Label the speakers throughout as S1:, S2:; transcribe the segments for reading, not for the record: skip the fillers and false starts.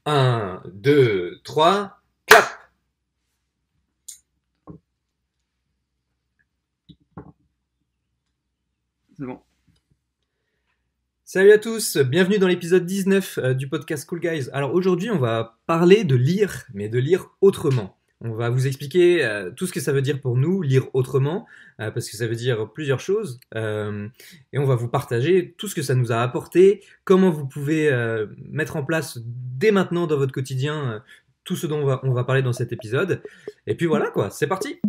S1: Un, 2, 3, clap!
S2: C'est bon.
S1: Salut à tous, bienvenue dans l'épisode 19 du podcast Cool Guys. Alors aujourd'hui, on va parler de lire, mais de lire autrement. On va vous expliquer tout ce que ça veut dire pour nous, lire autrement, parce que ça veut dire plusieurs choses. Et on va vous partager tout ce que ça nous a apporté, comment vous pouvez mettre en place dès maintenant dans votre quotidien tout ce dont on va parler dans cet épisode. Et puis voilà quoi, c'est parti!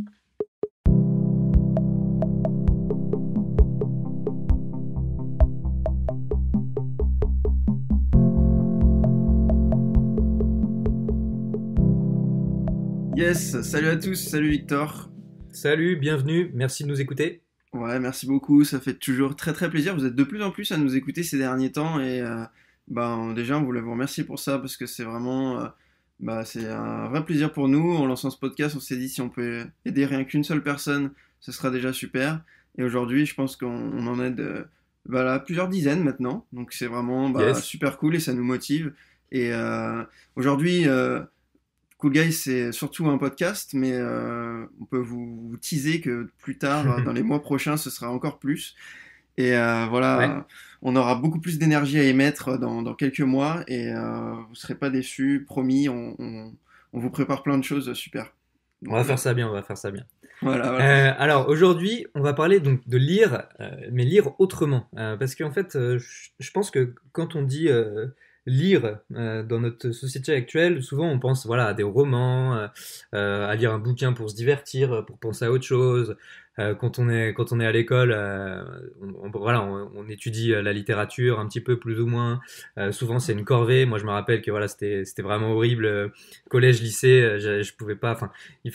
S2: Yes, salut à tous, salut Victor.
S1: Salut, bienvenue, merci de nous écouter.
S2: Ouais, merci beaucoup, ça fait toujours très très plaisir. Vous êtes de plus en plus à nous écouter ces derniers temps et déjà on voulait vous remercier pour ça parce que c'est vraiment c'est un vrai plaisir pour nous. En lançant ce podcast, on s'est dit si on peut aider rien qu'une seule personne, ce sera déjà super. Et aujourd'hui, je pense qu'on en aide là, plusieurs dizaines maintenant, donc c'est vraiment
S1: Yes.
S2: super cool et ça nous motive. Et aujourd'hui, Cool Guys, c'est surtout un podcast, mais on peut vous teaser que plus tard, dans les mois prochains, ce sera encore plus. Et
S1: Ouais.
S2: on aura beaucoup plus d'énergie à émettre dans quelques mois et vous ne serez pas déçus, promis, on vous prépare plein de choses super.
S1: On
S2: Donc
S1: va faire ça bien, on va faire ça bien.
S2: voilà, voilà.
S1: Alors aujourd'hui, on va parler donc de lire, mais lire autrement. Parce qu'en fait, je pense que quand on dit lire dans notre société actuelle, souvent on pense voilà à des romans, à lire un bouquin pour se divertir, pour penser à autre chose. Quand on est à l'école, voilà, on étudie la littérature un petit peu plus ou moins. Souvent c'est une corvée. Moi je me rappelle que voilà c'était vraiment horrible. Collège, lycée, je pouvais pas. Enfin il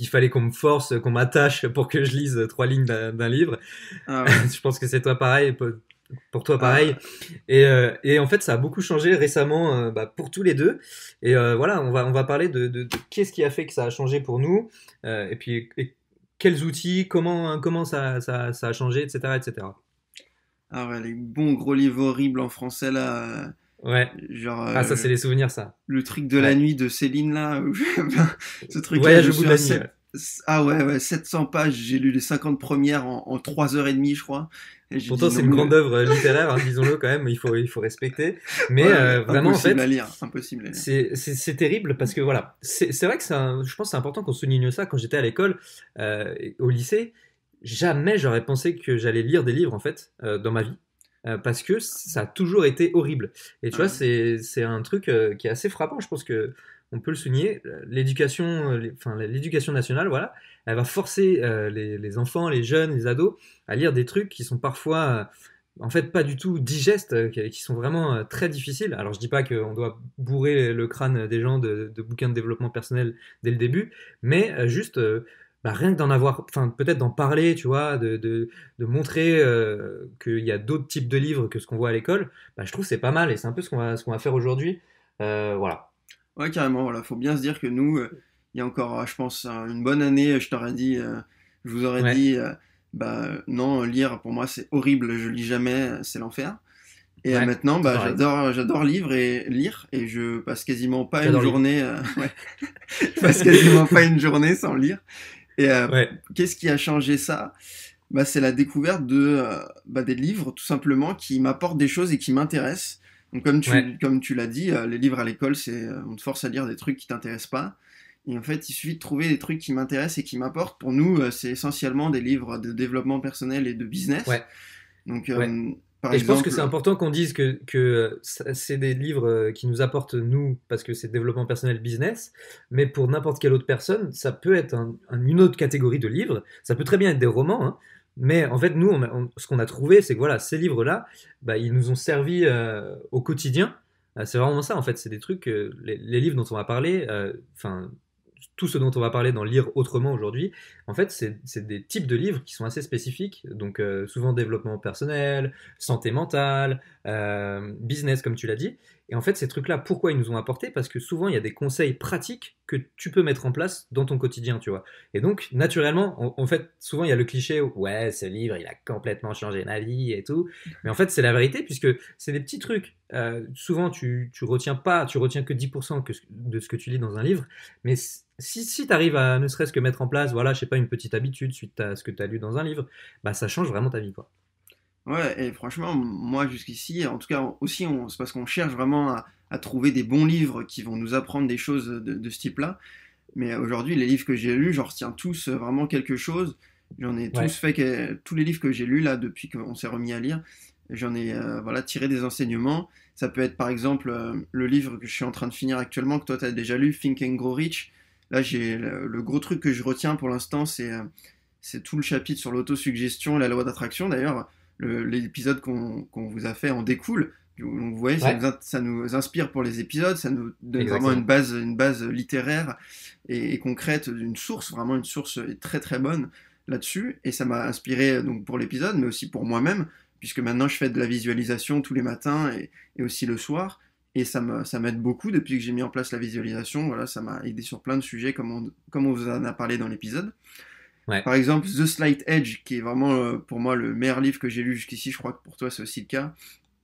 S1: fallait qu'on me force, qu'on m'attache pour que je lise trois lignes d'un livre.
S2: Ah ouais.
S1: Je pense que c'est toi pareil, pour toi pareil.
S2: Ah,
S1: Et en fait, ça a beaucoup changé récemment pour tous les deux. Et voilà, on va parler de qu'est-ce qui a fait que ça a changé pour nous, et puis quels outils, comment ça a changé, etc., etc.
S2: ah ouais, les bons gros livres horribles en français là,
S1: Ouais.
S2: genre
S1: Ah, ça, c'est les souvenirs, ça.
S2: le truc de la
S1: Ouais.
S2: nuit de Céline là, ce truc là,
S1: Voyage
S2: je
S1: au bout
S2: suis
S1: de
S2: à
S1: la nuit. Ouais.
S2: ah ouais, 700 pages, j'ai lu les 50 premières en 3 heures et demie je crois, et j'ai
S1: Pourtant,
S2: dit
S1: c'est
S2: non
S1: une
S2: mais
S1: grande œuvre littéraire, hein, disons-le quand même. Il faut respecter. Mais
S2: ouais, mais
S1: vraiment, en
S2: impossible à
S1: fait,
S2: lire, impossible à lire.
S1: c'est terrible parce que voilà, c'est vrai que je pense que c'est important qu'on souligne ça. Quand j'étais à l'école, au lycée, jamais j'aurais pensé que j'allais lire des livres en fait dans ma vie. Parce que ça a toujours été horrible. Et tu vois,
S2: Ouais.
S1: c'est un truc qui est assez frappant. Je pense que on peut le souligner. L'éducation, enfin l'éducation nationale, voilà, elle va forcer les enfants, les jeunes, les ados à lire des trucs qui sont parfois en fait pas du tout digestes, qui sont vraiment très difficiles. Alors je dis pas qu'on doit bourrer le crâne des gens de bouquins de développement personnel dès le début, mais juste rien que d'en avoir, enfin peut-être d'en parler, tu vois, de montrer qu'il y a d'autres types de livres que ce qu'on voit à l'école, je trouve que c'est pas mal et c'est un peu ce qu'on va faire aujourd'hui. Voilà.
S2: Ouais, carrément, voilà, faut bien se dire que nous, il y a encore, je pense, une bonne année, je vous aurais
S1: Ouais,
S2: dit, non, lire pour moi c'est horrible, je lis jamais, c'est l'enfer. Et
S1: ouais,
S2: maintenant,
S1: tout pareil.
S2: j'adore lire et je passe quasiment pas une
S1: J'adore lire.
S2: journée, ouais, je passe quasiment pas une journée sans lire. Et
S1: Ouais,
S2: qu'est-ce qui a changé ça? C'est la découverte des livres, tout simplement, qui m'apportent des choses et qui m'intéressent. Donc,
S1: ouais.
S2: comme tu l'as dit, les livres à l'école, on te force à lire des trucs qui t'intéressent pas. Et en fait, il suffit de trouver des trucs qui m'intéressent et qui m'apportent. Pour nous, c'est essentiellement des livres de développement personnel et de business.
S1: Ouais,
S2: Donc,
S1: ouais.
S2: par
S1: Et je pense que c'est
S2: exemple,
S1: important qu'on dise que c'est des livres qui nous apportent nous, parce que c'est développement personnel business, mais pour n'importe quelle autre personne, ça peut être une autre catégorie de livres, ça peut très bien être des romans, hein, mais en fait, nous, ce qu'on a trouvé, c'est que voilà, ces livres-là, ils nous ont servi au quotidien. C'est vraiment ça, en fait, c'est des trucs, les livres dont on va parler, enfin, tout ce dont on va parler dans Lire autrement aujourd'hui, en fait, c'est des types de livres qui sont assez spécifiques, donc souvent développement personnel, santé mentale, business, comme tu l'as dit. Et en fait, ces trucs-là, pourquoi ils nous ont apporté? Parce que souvent, il y a des conseils pratiques que tu peux mettre en place dans ton quotidien, tu vois. Et donc, naturellement, en fait, souvent, il y a le cliché où, ouais, ce livre, il a complètement changé ma vie et tout. Mais en fait, c'est la vérité, puisque c'est des petits trucs. Souvent, tu retiens pas, tu retiens que 10% de ce que tu lis dans un livre. Mais si tu arrives à ne serait-ce que mettre en place, voilà, je sais pas, une petite habitude suite à ce que tu as lu dans un livre, bah, ça change vraiment ta vie, quoi.
S2: Ouais, et franchement, moi jusqu'ici, en tout cas aussi, c'est parce qu'on cherche vraiment à trouver des bons livres qui vont nous apprendre des choses de ce type-là. Mais aujourd'hui, les livres que j'ai lus, j'en retiens tous vraiment quelque chose. J'en ai tous
S1: Ouais,
S2: fait tous les livres que j'ai lus là depuis qu'on s'est remis à lire, j'en ai voilà tiré des enseignements. Ça peut être par exemple le livre que je suis en train de finir actuellement, que toi tu as déjà lu, Think and Grow Rich. Là, j'ai le gros truc que je retiens pour l'instant, c'est tout le chapitre sur l'autosuggestion et la loi d'attraction. D'ailleurs, l'épisode qu'on vous a fait en découle. Donc, vous voyez,
S1: ouais,
S2: ça nous inspire pour les épisodes, ça nous donne vraiment
S1: exactement.
S2: une base littéraire et concrète, une source, vraiment une source très très bonne là-dessus. Et ça m'a inspiré donc pour l'épisode, mais aussi pour moi-même, puisque maintenant je fais de la visualisation tous les matins et aussi le soir. Et ça m'aide beaucoup depuis que j'ai mis en place la visualisation. Voilà, ça m'a aidé sur plein de sujets comme on vous en a parlé dans l'épisode.
S1: Ouais,
S2: Par exemple, The Slight Edge, qui est vraiment pour moi le meilleur livre que j'ai lu jusqu'ici, je crois que pour toi c'est aussi le cas.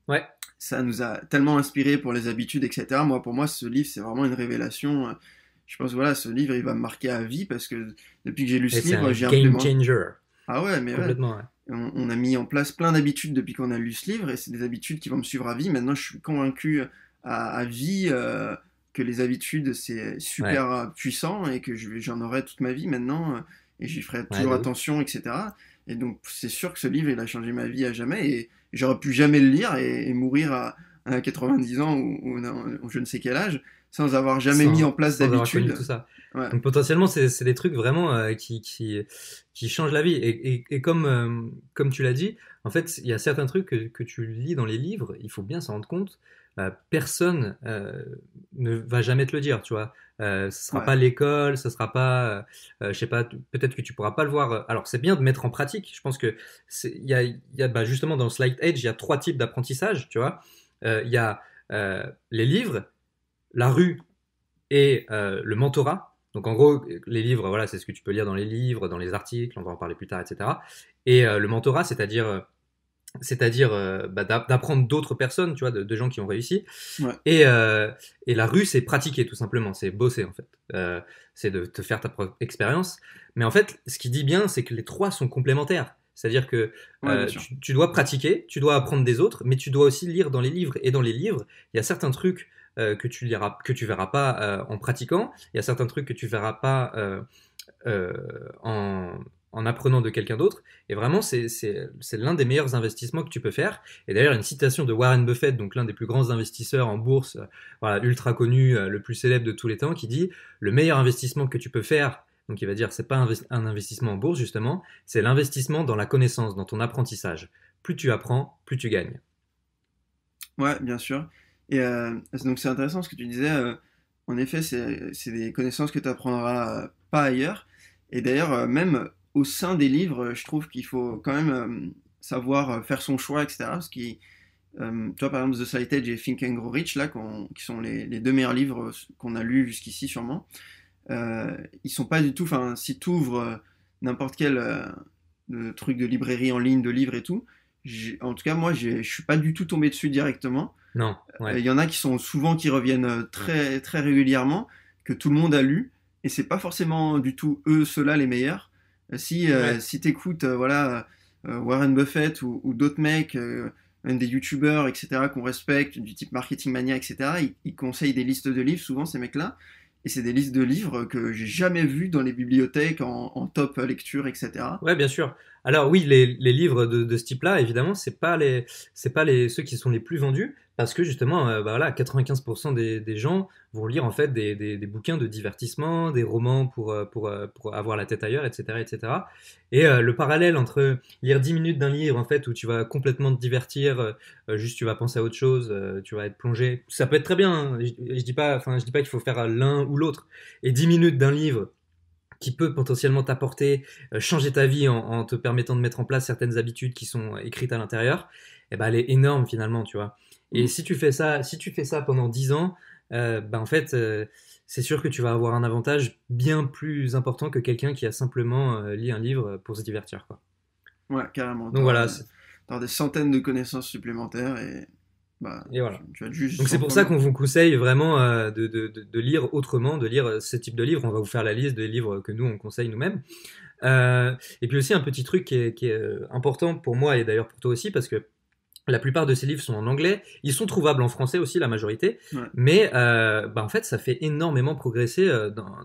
S1: ouais.
S2: Ça nous a tellement inspiré pour les habitudes, etc. Moi, pour moi, ce livre, c'est vraiment une révélation. Je pense, voilà, ce livre, il va me marquer à vie parce que depuis que j'ai lu
S1: Et
S2: ce
S1: c'est
S2: livre,
S1: un
S2: j'ai
S1: game
S2: implémenté.
S1: changer.
S2: Ah ouais, mais ouais.
S1: Complètement, ouais.
S2: On a mis en place plein d'habitudes depuis qu'on a lu ce livre et c'est des habitudes qui vont me suivre à vie. Maintenant, je suis convaincu à vie que les habitudes, c'est
S1: Ouais,
S2: super puissant et que j'en aurai toute ma vie maintenant et j'y ferai
S1: ouais,
S2: toujours
S1: de ouf.
S2: attention, etc. Et donc, c'est sûr que ce livre, il a changé ma vie à jamais et j'aurais pu jamais le lire et mourir à 90 ans ou je ne sais quel âge sans avoir jamais mis en place
S1: Sans avoir connu tout
S2: d'habitude.
S1: ça.
S2: Ouais,
S1: Donc potentiellement, c'est des trucs vraiment qui changent la vie. Et comme tu l'as dit, en fait, il y a certains trucs que tu lis dans les livres, il faut bien s'en rendre compte. Personne ne va jamais te le dire, tu vois. Ce sera
S2: ouais,
S1: pas l'école, ce sera pas, je sais pas, peut-être que tu pourras pas le voir. Alors c'est bien de mettre en pratique. Je pense que il y a bah, justement dans Slight Edge, il y a trois types d'apprentissage, tu vois. Il y a les livres, la rue et le mentorat. Donc en gros, les livres, voilà, c'est ce que tu peux lire dans les livres, dans les articles, on va en parler plus tard, etc. Et le mentorat, c'est-à-dire bah, d'apprendre d'autres personnes, tu vois, de gens qui ont réussi.
S2: ouais,
S1: Et la rue, c'est pratiquer tout simplement, c'est bosser en fait. C'est de te faire ta propre expérience. Mais en fait, ce qu'il dit bien, c'est que les trois sont complémentaires. C'est-à-dire que
S2: ouais, bien sûr.
S1: tu dois pratiquer, tu dois apprendre des autres, mais tu dois aussi lire dans les livres. Et dans les livres, il y a certains trucs que tu liras, que tu verras pas en pratiquant. Il y a certains trucs que tu verras pas euh, en, en apprenant de quelqu'un d'autre. Et vraiment, c'est l'un des meilleurs investissements que tu peux faire. Et d'ailleurs, une citation de Warren Buffett, donc l'un des plus grands investisseurs en bourse, voilà, ultra connu, le plus célèbre de tous les temps, qui dit le meilleur investissement que tu peux faire. Donc il va dire c'est pas un investissement en bourse justement, c'est l'investissement dans la connaissance, dans ton apprentissage. Plus tu apprends, plus tu gagnes.
S2: Ouais, bien sûr. Et donc c'est intéressant ce que tu disais. En effet, c'est des connaissances que tu apprendras pas ailleurs. Et d'ailleurs, même au sein des livres, je trouve qu'il faut quand même savoir faire son choix, etc. Parce que, tu vois, par exemple, The Slight Edge et Think and Grow Rich, là, qui sont les deux meilleurs livres qu'on a lus jusqu'ici, sûrement. Ils sont pas du tout. Enfin, si tu ouvres n'importe quel truc de librairie en ligne, de livres et tout, en tout cas, moi, je suis pas du tout tombé dessus directement.
S1: Non,
S2: Il
S1: ouais,
S2: y en a qui sont souvent qui reviennent très très régulièrement, que tout le monde a lu, et c'est pas forcément du tout eux ceux-là les meilleurs.
S1: ouais,
S2: Si t'écoutes voilà Warren Buffett ou d'autres mecs, même des youtubeurs, etc. qu'on respecte, du type Marketing Mania, etc. Ils conseillent des listes de livres souvent ces mecs-là, et c'est des listes de livres que j'ai jamais vues dans les bibliothèques en top lecture, etc.
S1: ouais, bien sûr. Alors oui, les livres de ce type-là, évidemment, c'est pas ceux qui sont les plus vendus, parce que justement, bah voilà, 95% des gens vont lire en fait des bouquins de divertissement, des romans pour avoir la tête ailleurs, etc., etc. Et le parallèle entre lire 10 minutes d'un livre en fait où tu vas complètement te divertir, juste tu vas penser à autre chose, tu vas être plongé, ça peut être très bien. Hein. Je dis pas, enfin, je dis pas qu'il faut faire l'un ou l'autre. Et 10 minutes d'un livre qui peut potentiellement t'apporter, changer ta vie en te permettant de mettre en place certaines habitudes qui sont écrites à l'intérieur, eh ben, elle est énorme finalement, tu vois. Et
S2: Mm.
S1: si tu fais ça pendant 10 ans, bah en fait, c'est sûr que tu vas avoir un avantage bien plus important que quelqu'un qui a simplement lu un livre pour se divertir, quoi.
S2: Ouais, carrément.
S1: Donc voilà,
S2: T'auras des centaines de connaissances supplémentaires et bah,
S1: et voilà.
S2: tu vas juste
S1: Donc c'est
S2: sans
S1: pour ça
S2: problème.
S1: qu'on vous conseille vraiment de lire autrement, de lire ce type de livre. On va vous faire la liste des livres que nous on conseille nous-mêmes. Et puis aussi un petit truc qui est important pour moi et d'ailleurs pour toi aussi, parce que la plupart de ces livres sont en anglais, ils sont trouvables en français aussi, la majorité,
S2: Ouais.
S1: mais bah, en fait ça fait énormément progresser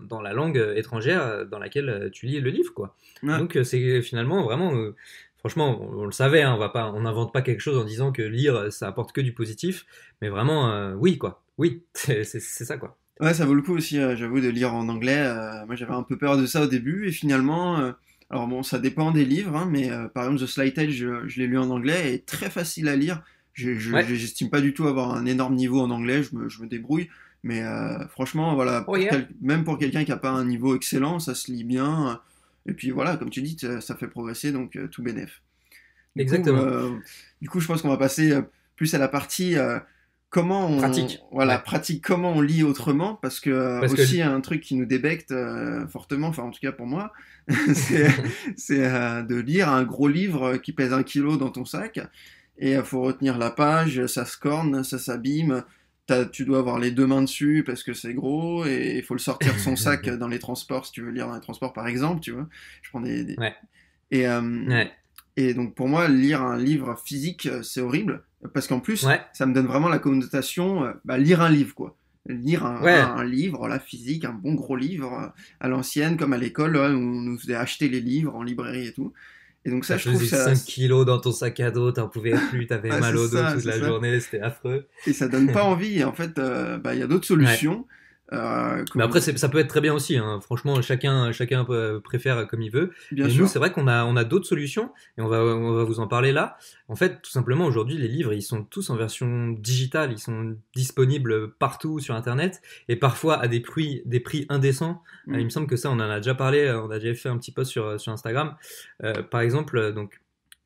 S1: dans la langue étrangère dans laquelle tu lis le livre, quoi.
S2: Ouais.
S1: Donc c'est finalement vraiment, franchement, on le savait, hein, on n'invente pas quelque chose en disant que lire ça apporte que du positif, mais vraiment oui, quoi, oui, c'est ça, quoi.
S2: Ouais, ça vaut le coup aussi, j'avoue, de lire en anglais. Moi, j'avais un peu peur de ça au début, et finalement, alors bon, ça dépend des livres, hein, mais par exemple, The Slight Edge, je l'ai lu en anglais, et très facile à lire.
S1: Ouais.
S2: J'estime pas du tout avoir un énorme niveau en anglais, je me débrouille, mais franchement, voilà,
S1: Oh yeah.
S2: même pour quelqu'un qui a pas un niveau excellent, ça se lit bien. Et puis voilà, comme tu dis, ça fait progresser, donc tout bénef. Du coup,
S1: Exactement.
S2: je pense qu'on va passer plus à la partie comment on,
S1: Pratique.
S2: voilà,
S1: Ouais.
S2: pratique, comment on lit autrement, parce que
S1: Parce que
S2: aussi un truc qui nous débecte fortement, enfin en tout cas pour moi, c'est de lire un gros livre qui pèse 1 kilo dans ton sac, et il faut retenir la page, ça se corne, ça s'abîme. Tu dois avoir les deux mains dessus parce que c'est gros et il faut le sortir de son sac dans les transports si tu veux lire dans les transports par exemple, tu vois. Je prends
S1: ouais.
S2: et,
S1: Ouais.
S2: et donc pour moi, lire un livre physique, c'est horrible, parce qu'en plus,
S1: Ouais.
S2: ça me donne vraiment la connotation, bah, lire un livre, quoi. Lire
S1: Ouais.
S2: un livre, là, physique, un bon gros livre, à l'ancienne, comme à l'école, où on nous faisait acheter les livres en librairie et tout. Et donc ça,
S1: Ça
S2: je trouve
S1: pesait
S2: ça...
S1: 5 kilos dans ton sac à dos, t'en pouvais plus, t'avais
S2: Ouais,
S1: mal au dos toute
S2: c'est
S1: la
S2: ça.
S1: journée, c'était affreux.
S2: Et ça donne pas envie. Et en fait, bah, il y a d'autres
S1: Ouais.
S2: solutions.
S1: Mais après, ça peut être très bien aussi, hein. Franchement, chacun préfère comme il veut.
S2: Bien
S1: Mais nous,
S2: sûr.
S1: c'est vrai qu'on a d'autres solutions et on va vous en parler là. En fait, tout simplement, aujourd'hui, les livres, ils sont tous en version digitale. Ils sont disponibles partout sur Internet et parfois à des prix indécents. Il me
S2: Mm.
S1: semble que ça, on en a déjà parlé. On a déjà fait un petit post sur Instagram. Par exemple, donc,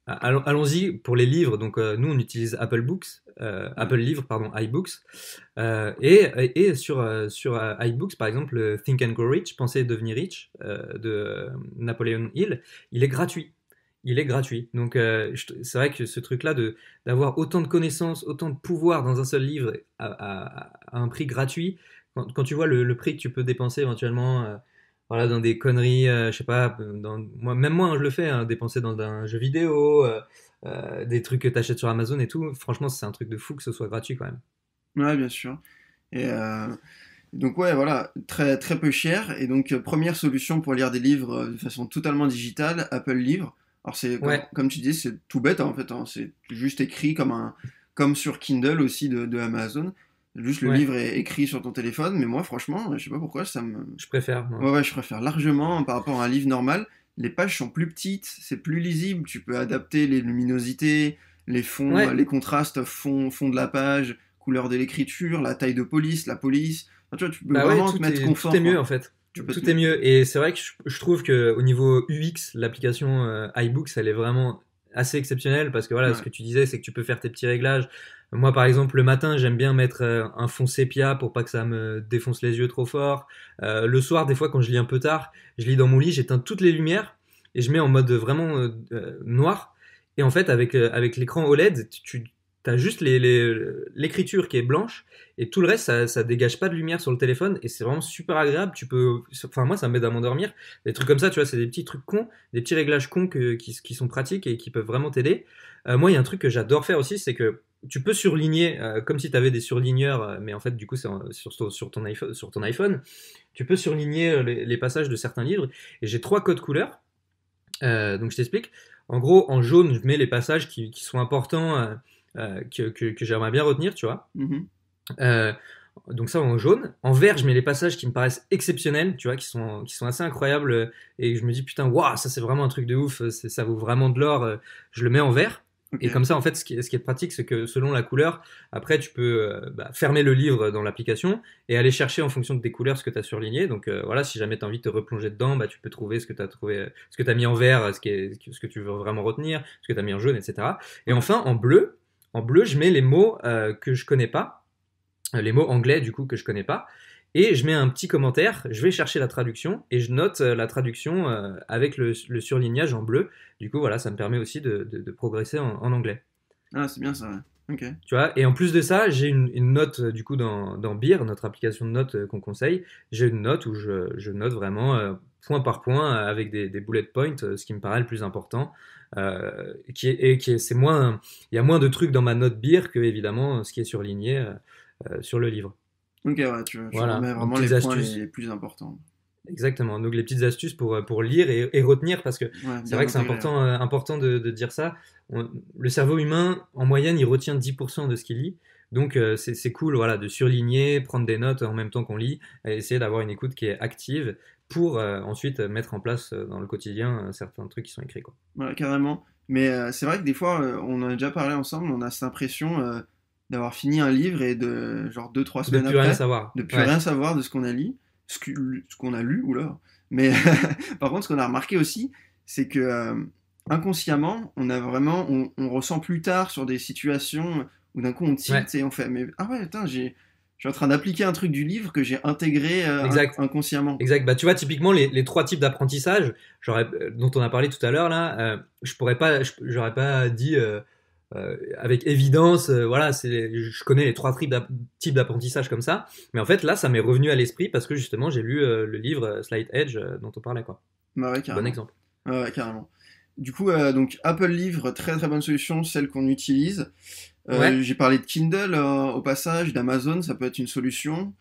S1: allons-y pour les livres. Donc, nous, on utilise Apple Books,
S2: Ouais.
S1: Apple Livres, pardon, iBooks. Et sur iBooks, par exemple, Think and Grow Rich, Penser et devenir riche de Napoleon Hill, il est gratuit. Il est gratuit. Donc, c'est vrai que ce truc-là d'avoir autant de connaissances, autant de pouvoir dans un seul livre à un prix gratuit, quand tu vois le prix que tu peux dépenser éventuellement voilà, dans des conneries, je sais pas, même moi, hein, je le fais, hein, dépenser dans un jeu vidéo, des trucs que tu achètes sur Amazon et tout, franchement, c'est un truc de fou que ce soit gratuit quand même.
S2: Ouais, bien sûr. Et donc ouais, voilà, très très peu cher. Et donc première solution pour lire des livres de façon totalement digitale, Apple Livre. Alors c'est
S1: Ouais,
S2: comme tu dis, c'est tout bête hein, en fait, hein. C'est juste écrit comme sur Kindle aussi de Amazon. Juste le
S1: ouais,
S2: livre est écrit sur ton téléphone. Mais moi, franchement, je sais pas pourquoi ça me.
S1: je préfère, moi.
S2: Ouais, ouais, je préfère largement par rapport à un livre normal. Les pages sont plus petites, c'est plus lisible. Tu peux adapter les luminosités, les fonds,
S1: Ouais,
S2: les contrastes fond de la page, couleur de l'écriture, la taille de police, la police. Enfin, tu vois, tu peux
S1: bah ouais,
S2: vraiment te
S1: tout
S2: mettre
S1: est, tout est
S2: confort,
S1: mieux
S2: quoi.
S1: en fait.
S2: Tu peux te
S1: Tout est
S2: mettre.
S1: mieux. Et c'est vrai que je trouve que au niveau UX, l'application iBooks, elle est vraiment assez exceptionnelle parce que voilà, ce
S2: Ouais,
S1: que tu disais, c'est que tu peux faire tes petits réglages. Moi, par exemple, le matin, j'aime bien mettre un fond sépia pour pas que ça me défonce les yeux trop fort. Le soir, des fois, quand je lis un peu tard, je lis dans mon lit, j'éteins toutes les lumières et je mets en mode vraiment noir. Et en fait, avec l'écran OLED, tu as juste l'écriture qui est blanche et tout le reste, ça dégage pas de lumière sur le téléphone et c'est vraiment super agréable. Enfin moi, ça m'aide à m'endormir. Des trucs comme ça, tu vois, c'est des petits trucs cons, des petits réglages cons qui sont pratiques et qui peuvent vraiment t'aider. Moi, il y a un truc que j'adore faire aussi, c'est que tu peux surligner comme si tu avais des surligneurs, mais en fait, du coup, c'est sur ton iPhone. Tu peux surligner les passages de certains livres et j'ai 3 codes couleurs. Donc je t'explique. En gros, en jaune, je mets les passages qui sont importants, que j'aimerais bien retenir, tu vois.
S2: mhm,
S1: Euh, donc ça en jaune. En vert, je mets les passages qui me paraissent exceptionnels, tu vois, qui sont assez incroyables et je me dis putain, waouh, ça c'est vraiment un truc de ouf, ça vaut vraiment de l'or. Je le mets en vert.
S2: ok.
S1: Et comme ça, en fait, ce qui est pratique, c'est que selon la couleur, après, tu peux bah, fermer le livre dans l'application et aller chercher en fonction de tes couleurs ce que tu as surligné. Donc voilà, si jamais tu as envie de te replonger dedans, bah, tu peux trouver ce que tu as trouvé, ce que tu as mis en vert, ce que tu veux vraiment retenir, ce que tu as mis en jaune, etc. Et
S2: Ouais,
S1: enfin, en bleu, en bleu, je mets les mots que je connais pas, les mots anglais du coup que je connais pas, et je mets un petit commentaire, je vais chercher la traduction et je note la traduction avec le surlignage en bleu. Du coup, voilà, ça me permet aussi de progresser en anglais.
S2: Ah, c'est bien ça, ouais. Ok.
S1: Tu vois, et en plus de ça, j'ai une note du coup dans Beer, notre application de notes qu'on conseille. J'ai une note où je note vraiment point par point avec des bullet points, ce qui me paraît le plus important. C'est moins, il y a moins de trucs dans ma note Beer que évidemment ce qui est surligné sur le livre.
S2: Ok, ouais, tu
S1: Voilà,
S2: remets
S1: donc
S2: vraiment les
S1: petites
S2: points
S1: astuces.
S2: les plus importants.
S1: Exactement. Donc les petites astuces pour lire et retenir, parce que
S2: Ouais,
S1: c'est
S2: bien
S1: vrai que c'est
S2: intégrer. Ouais.
S1: important de dire ça. Le cerveau humain, en moyenne, il retient 10% de ce qu'il lit. Donc c'est cool, voilà, de surligner, prendre des notes en même temps qu'on lit, et essayer d'avoir une écoute qui est active pour ensuite mettre en place dans le quotidien certains trucs qui sont écrits, quoi.
S2: Ouais, carrément. Mais c'est vrai que des fois, on en a déjà parlé ensemble, on a cette impression d'avoir fini un livre et de genre 2 3 semaines
S1: De plus rien
S2: après,
S1: savoir.
S2: de plus
S1: Ouais.
S2: rien savoir de ce qu'on a lu, ce qu'on a lu, oula. Mais par contre, ce qu'on a remarqué aussi, c'est que inconsciemment, on ressent plus tard sur des situations où d'un coup on
S1: Ouais.
S2: tilt et on fait, mais ah ouais, attends, je suis en train d'appliquer un truc du livre que j'ai intégré
S1: Exact.
S2: inconsciemment.
S1: Exact. Bah, tu vois, typiquement, les trois types d'apprentissage dont on a parlé tout à l'heure, là, j'aurais pas dit avec évidence, voilà, je connais les trois types d'apprentissage comme ça. Mais en fait, là, ça m'est revenu à l'esprit parce que justement, j'ai lu le livre Slight Edge dont on parlait, quoi.
S2: Bah ouais,
S1: Bon
S2: carrément.
S1: exemple.
S2: Ouais, carrément. Du coup, donc Apple Livre, très très bonne solution, celle qu'on utilise.
S1: Ouais,
S2: J'ai parlé de Kindle au passage, d'Amazon, ça peut être une solution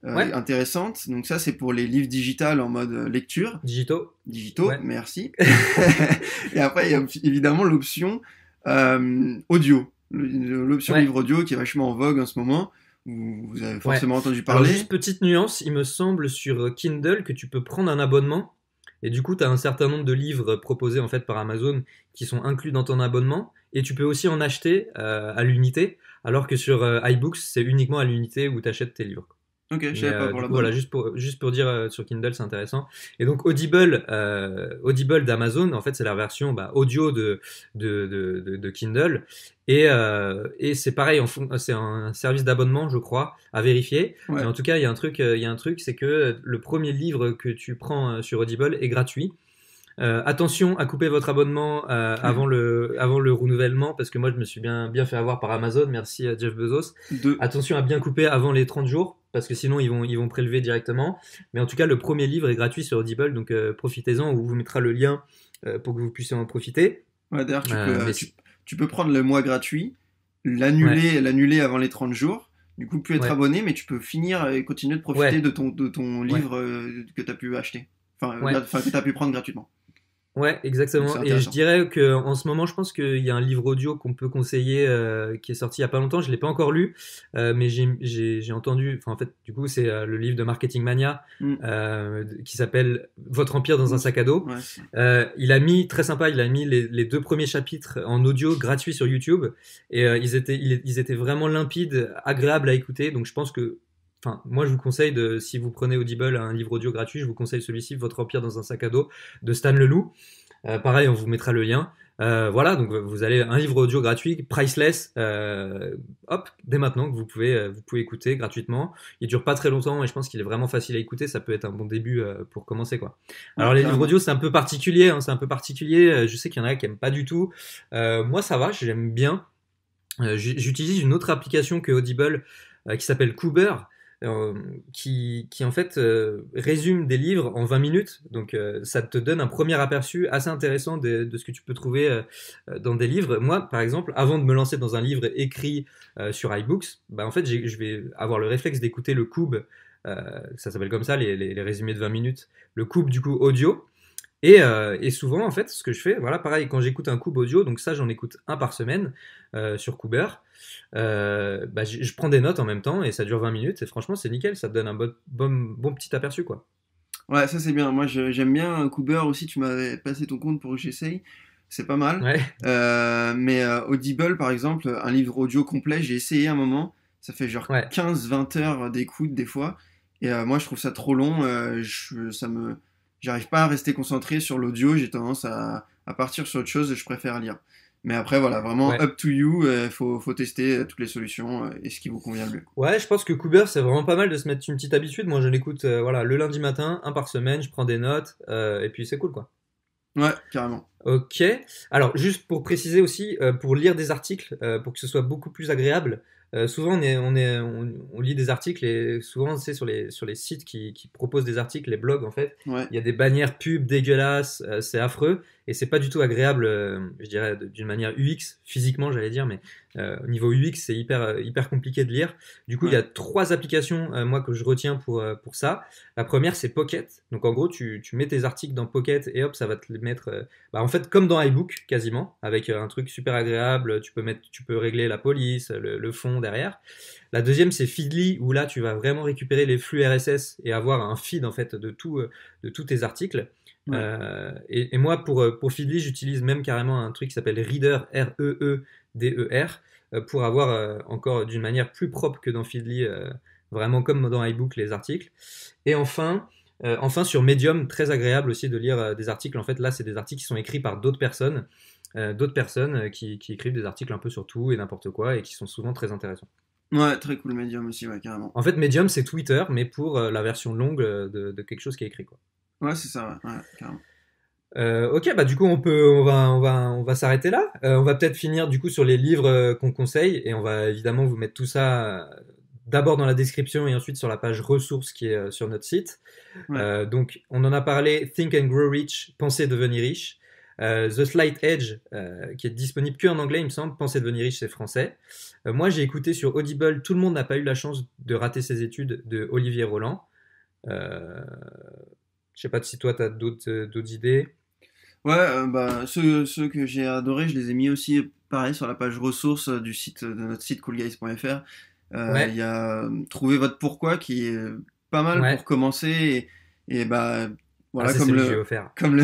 S1: ouais,
S2: intéressante. Donc ça, c'est pour les livres digitales en mode lecture,
S1: digitaux.
S2: digitaux,
S1: Ouais,
S2: merci. Et après, il y a évidemment l'option audio, l'option
S1: ouais,
S2: livre audio qui est vachement en vogue en ce moment. Vous avez
S1: ouais.
S2: forcément entendu
S1: Alors,
S2: parler.
S1: juste petite nuance, il me semble sur Kindle que tu peux prendre un abonnement et du coup, tu as un certain nombre de livres proposés en fait par Amazon qui sont inclus dans ton abonnement et tu peux aussi en acheter à l'unité, alors que sur iBooks, c'est uniquement à l'unité où tu achètes tes livres.
S2: Ok, je
S1: Mais
S2: savais pas pour
S1: du coup, voilà,
S2: l'abonnement.
S1: juste pour dire sur Kindle, c'est intéressant. Et donc, Audible d'Amazon, en fait, c'est la version bah, audio de Kindle. Et c'est pareil, c'est un service d'abonnement, je crois, à vérifier. Mais
S2: Ouais,
S1: en tout cas, il y a un truc, c'est que le premier livre que tu prends sur Audible est gratuit. Attention à couper votre abonnement avant le renouvellement, parce que moi je me suis bien fait avoir par Amazon, merci à Jeff Bezos.
S2: deux.
S1: Attention à bien couper avant les 30 jours, parce que sinon ils vont prélever directement. Mais en tout cas, le premier livre est gratuit sur Audible, donc profitez-en, on vous mettra le lien pour que vous puissiez en profiter.
S2: Ouais, d'ailleurs,
S1: Mais
S2: tu peux prendre le mois gratuit,
S1: ouais,
S2: l'annuler avant les 30 jours, du coup, plus être
S1: ouais,
S2: abonné, mais tu peux finir et continuer de profiter
S1: ouais,
S2: de ton
S1: ouais,
S2: livre que tu as pu acheter.
S1: ouais.
S2: Enfin, que tu as pu prendre gratuitement.
S1: Ouais,
S2: Donc, c'est
S1: exactement. Et je
S2: intéressant.
S1: dirais que en ce moment, je pense qu'il y a un livre audio qu'on peut conseiller qui est sorti il y a pas longtemps. Je l'ai pas encore lu, mais j'ai entendu. Enfin, en fait, du coup, c'est le livre de Marketing Mania
S2: Hmm.
S1: qui s'appelle Votre empire dans un sac à dos.
S2: Ouais, c'est ça.
S1: Il a mis très sympa. Il a mis les deux premiers chapitres en audio gratuit sur YouTube et ils étaient vraiment limpides, agréables à écouter. Donc, je pense que enfin, moi, je vous conseille si vous prenez Audible, un livre audio gratuit, je vous conseille celui-ci, Votre empire dans un sac à dos, de Stan Leloup. Pareil, on vous mettra le lien. Voilà, donc vous allez un livre audio gratuit, priceless, hop, dès maintenant que vous pouvez écouter gratuitement. Il dure pas très longtemps et je pense qu'il est vraiment facile à écouter. Ça peut être un bon début pour commencer quoi.
S2: Ouais,
S1: Alors les livres
S2: carrément.
S1: audio c'est un peu particulier, hein, c'est un peu particulier. Je sais qu'il y en a qui aiment pas du tout. Moi ça va, j'aime bien. J'utilise une autre application que Audible qui s'appelle Cooper, qui en fait résume des livres en 20 minutes. Donc ça te donne un premier aperçu assez intéressant de ce que tu peux trouver dans des livres. Moi, par exemple, avant de me lancer dans un livre écrit sur iBooks, bah, en fait, je vais avoir le réflexe d'écouter le Coob. Ça s'appelle comme ça, les résumés de 20 minutes. Le Coob, du coup, audio. Et souvent, en fait, ce que je fais, voilà, pareil, quand j'écoute un Coob audio, donc ça, j'en écoute un par semaine sur Cooper, bah, je prends des notes en même temps et ça dure 20 minutes et franchement, c'est nickel, ça te donne un bon petit aperçu, quoi.
S2: Ouais, ça c'est bien. Moi, j'aime bien Cooper aussi. Tu m'avais passé ton compte pour que j'essaye. C'est pas mal.
S1: Ouais,
S2: Mais Audible, par exemple, un livre audio complet, j'ai essayé un moment. Ça fait genre
S1: ouais,
S2: 15 20 heures d'écoute des fois. Et moi, je trouve ça trop long. J'arrive pas à rester concentré sur l'audio. J'ai tendance à partir sur autre chose et je préfère lire. Mais après, voilà, vraiment
S1: Ouais.
S2: up to you. Faut tester toutes les solutions et ce qui vous convient le mieux.
S1: Ouais, je pense que Cooper, c'est vraiment pas mal de se mettre une petite habitude. Moi, je l'écoute voilà, le lundi matin, un par semaine, je prends des notes, et puis c'est cool, quoi.
S2: Ouais, carrément.
S1: Ok. Alors, juste pour préciser aussi, pour lire des articles, pour que ce soit beaucoup plus agréable, souvent on lit des articles et souvent c'est sur les sites qui proposent des articles, les blogs en fait,
S2: Ouais.
S1: il y a des bannières pubs dégueulasses, c'est affreux et c'est pas du tout agréable, je dirais d'une manière UX, physiquement j'allais dire, mais au niveau UX c'est hyper compliqué de lire. Du coup, il y
S2: Ouais.
S1: a trois applications moi que je retiens pour ça. La première c'est Pocket. Donc en gros, tu mets tes articles dans Pocket et hop, ça va te les mettre bah, en fait, comme dans iBook, quasiment, avec un truc super agréable, tu peux régler la police, le fond derrière. La deuxième, c'est Feedly, où là, tu vas vraiment récupérer les flux RSS et avoir un feed, en fait, de tous tes articles.
S2: Ouais.
S1: Et moi, pour Feedly, j'utilise même carrément un truc qui s'appelle Reader, R-E-E-D-E-R, pour avoir encore d'une manière plus propre que dans Feedly, vraiment comme dans iBook, les articles. Et enfin, sur Medium, très agréable aussi de lire des articles. En fait, là, c'est des articles qui sont écrits par d'autres personnes qui écrivent des articles un peu sur tout et n'importe quoi et qui sont souvent très intéressants.
S2: Ouais, très cool, Medium aussi, ouais, carrément.
S1: En fait, Medium, c'est Twitter, mais pour la version longue de quelque chose qui est écrit, quoi.
S2: Ouais, c'est ça, ouais, carrément.
S1: Ok, bah du coup, on va s'arrêter là. On va peut-être finir du coup sur les livres qu'on conseille et on va évidemment vous mettre tout ça d'abord dans la description et ensuite sur la page ressources qui est sur notre site.
S2: Ouais.
S1: Donc, on en a parlé, Think and Grow Rich, Penser devenir riche. The Slight Edge, qui est disponible que en anglais, il me semble. Penser devenir riche, c'est français. Moi, j'ai écouté sur Audible, Tout le monde n'a pas eu la chance de rater ses études de Olivier Roland. Je sais pas si toi, tu as d'autres idées.
S2: Ouais, bah, ceux que j'ai adorés, je les ai mis aussi, pareil, sur la page ressources de notre site coolguys.fr. Il
S1: Ouais,
S2: y a Trouver votre pourquoi qui est pas mal
S1: ouais.
S2: pour commencer et bah,
S1: Ah,
S2: voilà,
S1: c'est celui que j'ai offert.
S2: comme le,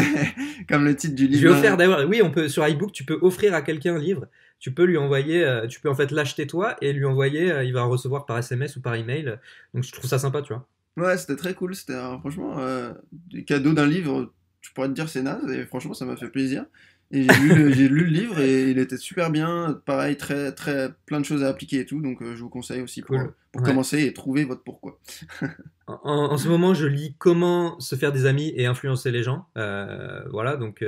S2: comme le titre du
S1: J'ai
S2: livre.
S1: offert d'ailleurs, oui, on peut sur iBook, tu peux offrir à quelqu'un un livre. Tu peux lui envoyer, tu peux en fait l'acheter toi et lui envoyer, il va en recevoir par SMS ou par email. Donc je trouve ça sympa, tu vois.
S2: Ouais, c'était très cool. C'était franchement des cadeaux d'un livre. Tu pourrais te dire c'est naze et franchement ça m'a fait plaisir. Et j'ai lu le livre et il était super bien. Pareil, très très plein de choses à appliquer et tout. Donc je vous conseille aussi
S1: Cool.
S2: pour
S1: Ouais.
S2: commencer et trouver votre pourquoi.
S1: En ce moment, je lis Comment se faire des amis et influencer les gens. Voilà, donc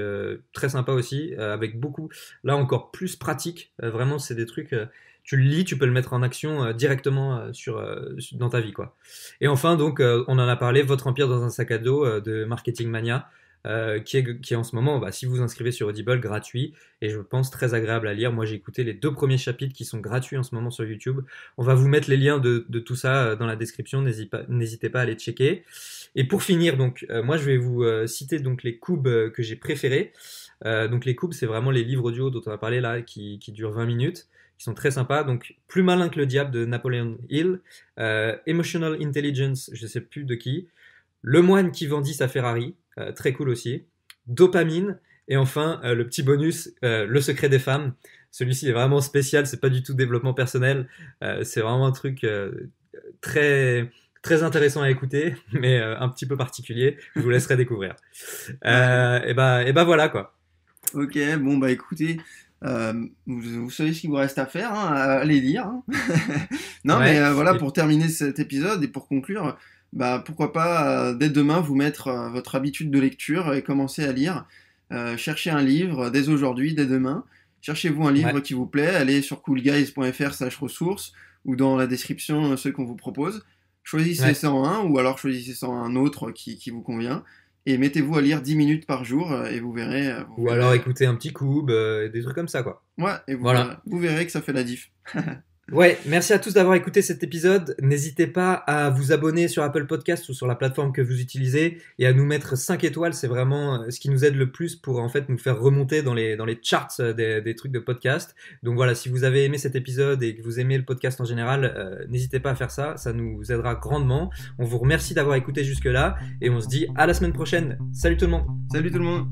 S1: très sympa aussi, avec beaucoup, là encore plus pratique. Vraiment, c'est des trucs, tu le lis, tu peux le mettre en action directement dans ta vie, quoi. Et enfin, donc, on en a parlé, Votre empire dans un sac à dos de Marketing Mania. Qui est en ce moment, bah, si vous vous inscrivez sur Audible, gratuit et je pense très agréable à lire. Moi, j'ai écouté les deux premiers chapitres qui sont gratuits en ce moment sur YouTube. On va vous mettre les liens de tout ça dans la description. N'hésitez pas à les checker. Et pour finir, donc, moi, je vais vous citer donc les cubes que j'ai préférés. Donc, les cubes, c'est vraiment les livres audio dont on a parlé là, qui durent 20 minutes, qui sont très sympas. Donc, Plus malin que le diable de Napoleon Hill, Emotional Intelligence, je sais plus de qui, Le moine qui vendit sa Ferrari, très cool aussi, Dopamine, et enfin, le petit bonus, Le secret des femmes. Celui-ci est vraiment spécial, c'est pas du tout développement personnel, c'est vraiment un truc très très intéressant à écouter, mais un petit peu particulier. Je vous laisserai découvrir.
S2: Ouais.
S1: Et bah voilà quoi.
S2: Ok, bon bah écoutez, vous savez ce qu'il vous reste à faire, hein, à aller lire, hein. Non mais
S1: Ouais.
S2: voilà,
S1: Et
S2: pour terminer cet épisode et pour conclure, bah pourquoi pas dès demain vous mettre votre habitude de lecture et commencer à lire. Cherchez un livre dès aujourd'hui, dès demain. Cherchez-vous un livre
S1: ouais,
S2: qui vous plaît, allez sur coolguys.fr/ressources ou dans la description ceux qu'on vous propose. Choisissez
S1: ouais.
S2: 101 ou alors choisissez 101 autre qui vous convient et mettez-vous à lire 10 minutes par jour et vous verrez,
S1: Ou alors écouter un petit cube, des trucs comme ça quoi.
S2: ouais, et
S1: Voilà.
S2: vous verrez que ça fait la diff.
S1: Ouais, merci à tous d'avoir écouté cet épisode. N'hésitez pas à vous abonner sur Apple Podcast ou sur la plateforme que vous utilisez et à nous mettre 5 étoiles. C'est vraiment ce qui nous aide le plus pour en fait nous faire remonter dans les charts des trucs de podcast. Donc voilà, si vous avez aimé cet épisode et que vous aimez le podcast en général, n'hésitez pas à faire ça. Ça nous aidera grandement. On vous remercie d'avoir écouté jusque-là et on se dit à la semaine prochaine. Salut tout le monde!
S2: Salut tout le monde!